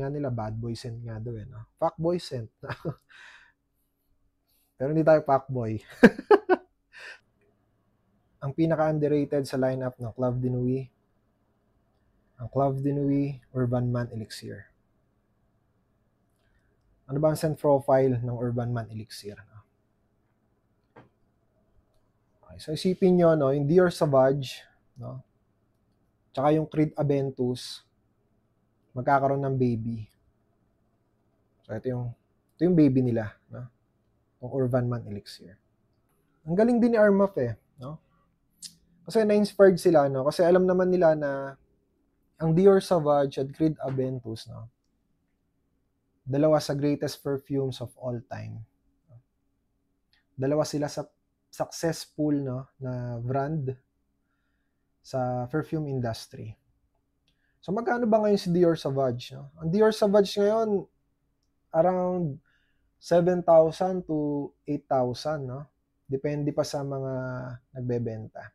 sabi nga nila, bad boy scent nga daw, no? Fuckboy scent. Pero hindi tayo fuckboy. Ang pinaka-underrated sa lineup ng Clave de Nuit, ang Clave de Nuit Urban Man Elixir. Ano ba ang scent profile ng Urban Man Elixir? Okay, so isipin nyo, no, yung Dior Sauvage, no, tsaka yung Creed Aventus, magkakaroon ng baby. So ito yung baby nila, no, yung Urban Man Elixir. Ang galing din ni Armaf no? Kasi na-inspired sila, no? Kasi alam naman nila na ang Dior Sauvage at Creed Aventus, no, dalawa sa greatest perfumes of all time. Dalawa sila sa successful, no, na brand sa perfume industry. So magkano ba ngayon si Dior Sauvage, no? Ang Dior Sauvage ngayon around 7,000 to 8,000, no? Depende pa sa mga nagbebenta.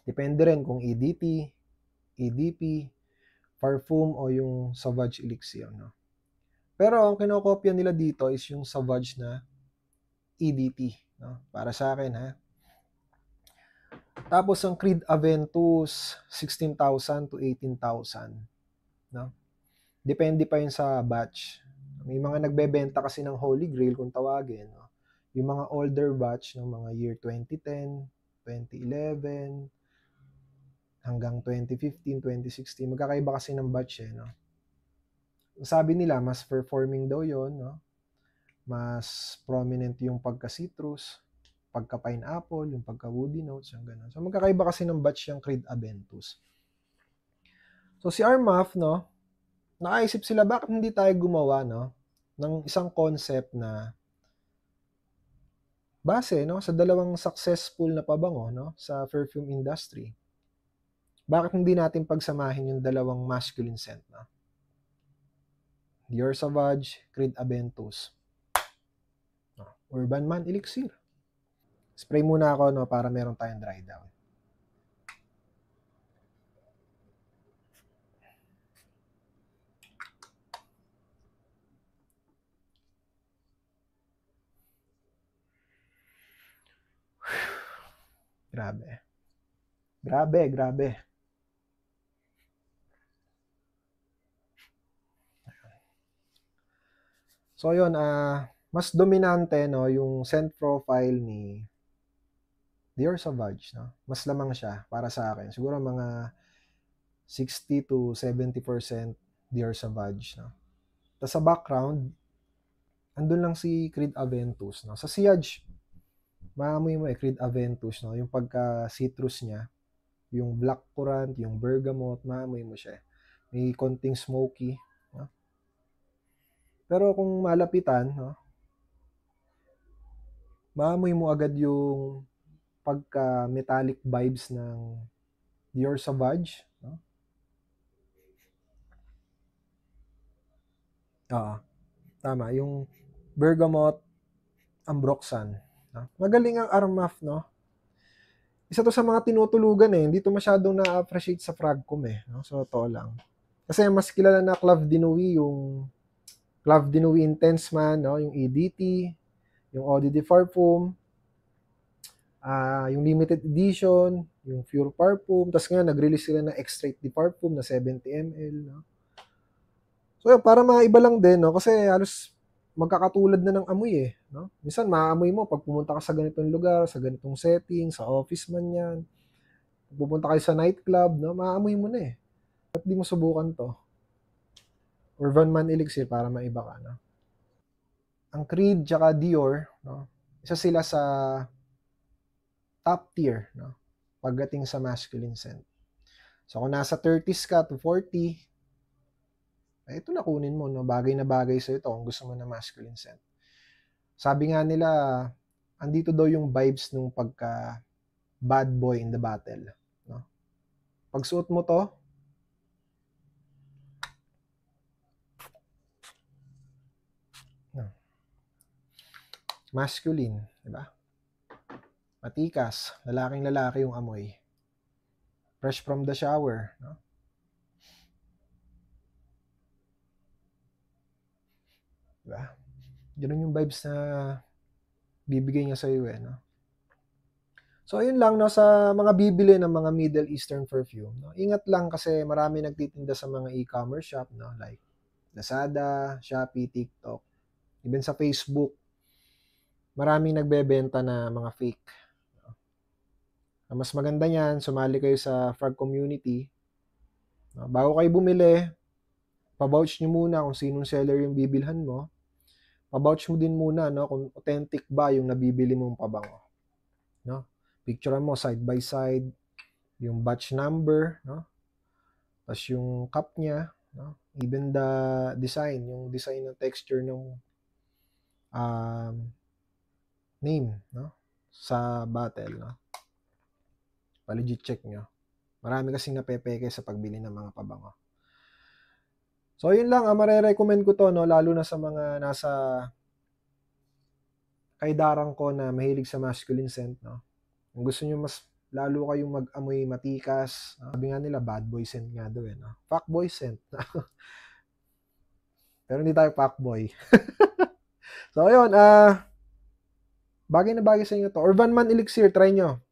Depende rin kung EDT, EDP, parfum o yung Sauvage Elixir, no? Pero ang kinokopya nila dito is yung Sauvage na EDT, no? Para sa akin, ha? Tapos ang Creed Aventus, 16,000 to 18,000, no? Depende pa yun sa batch. May mga nagbebenta kasi ng Holy Grail kung tawagin, no? Yung mga older batch ng mga year 2010, 2011, hanggang 2015, 2016, magkakaiba kasi ng batch no? Sabi nila, mas performing daw yon, no? Mas prominent yung pagka-citrus, pagka-pineapple, yung pagka-woody notes, yung gano'n. So magkakaiba kasi ng batch yung Creed Aventus. So si Armaf, no, nakaisip sila, bakit hindi tayo gumawa, no, ng isang concept na base, no, sa dalawang successful na pabango, no, sa perfume industry. Bakit hindi natin pagsamahin yung dalawang masculine scent, no? Dior Sauvage, Creed Aventus, no? Urban Man Elixir. Spray muna ako, no, para meron tayong dry down. Grabe. Grabe. So yun, mas dominante, no, yung scent profile ni Dior Sauvage, no? Mas lamang siya para sa akin. Siguro mga 60 to 70% Dior Sauvage, no? Tapos sa background, andun lang si Creed Aventus, no? Sa sillage, maamoy mo Creed Aventus, no? Yung pagka-citrus niya, yung black currant, yung bergamot, maamoy mo siya. May konting smoky, no? Pero kung malapitan, no, maamoy mo agad yung pagka-metallic vibes ng Dior Sauvage, no? Tama, yung bergamot, ambroxan, no? Magaling ang Armaf, no? Isa to sa mga tinutulugan hindi to masyadong na-appreciate sa Fragcom no? So, totoo lang. Kasi mas kilala na Clave de Nuit yung Clave de Nuit Intense Man, no? Yung EDT, yung Eau de Parfum, yung limited edition, yung Pure Parfum, tapos nga nag-release sila ng Extrait de Parfum na 70 ml, no? So, para maiba lang din, no? Kasi halos magkakatulad na ng amoy no? Minsan maamoy mo pag pumunta ka sa ganitong lugar, sa ganitong setting, sa office man yan, pupunta kayo sa nightclub, no? Maamoy mo na Ba't di mo subukan to? Urban Man Elixir para maiba ka, no? Ang Creed tsaka Dior, no? Isa sila sa top tier, no? Pagdating sa masculine scent. So kung nasa 30s ka to 40, ito na kunin mo, no? Bagay na bagay sa ito kung gusto mo na masculine scent. Sabi nga nila, andito daw yung vibes nung pagka bad boy in the battle, no? Pag suot mo to, no, masculine, di ba? Matikas, lalaking-lalaki yung amoy. Fresh from the shower, no? Diba? Ganun yung vibes na bibigay niya sa iyo no? So, ayun lang, no, sa mga bibili ng mga Middle Eastern perfume, no, ingat lang kasi marami nagtitinda sa mga e-commerce shop, no, like Lazada, Shopee, TikTok, even sa Facebook, maraming nagbebenta na mga fake. Mas maganda niyan, sumali kayo sa Frog Community. Bago kayo bumili, pa-vouch nyo muna kung sinong seller yung bibilhan mo. Pa-vouch mo din muna, no, kung authentic ba yung nabibili mong pabango. No? Picture mo side by side, yung batch number, no? Tapos yung cup niya, no? Even the design, yung design ng texture ng name, no? Sa bottle, no? Pa-legit check nyo. Marami kasing napepeke sa pagbili ng mga pabango. So, yun lang, mare-recommend ko to, no? Lalo na sa mga nasa kaidaran ko na mahilig sa masculine scent, no? Kung gusto nyo mas lalo kayong mag-amoy matikas, sabi nga nila, bad boy scent nga daw, no? Fuck boy scent. Pero hindi tayo fuck boy. So, ayun, bagay na bagay sa inyo to. Urban Man Elixir, try nyo.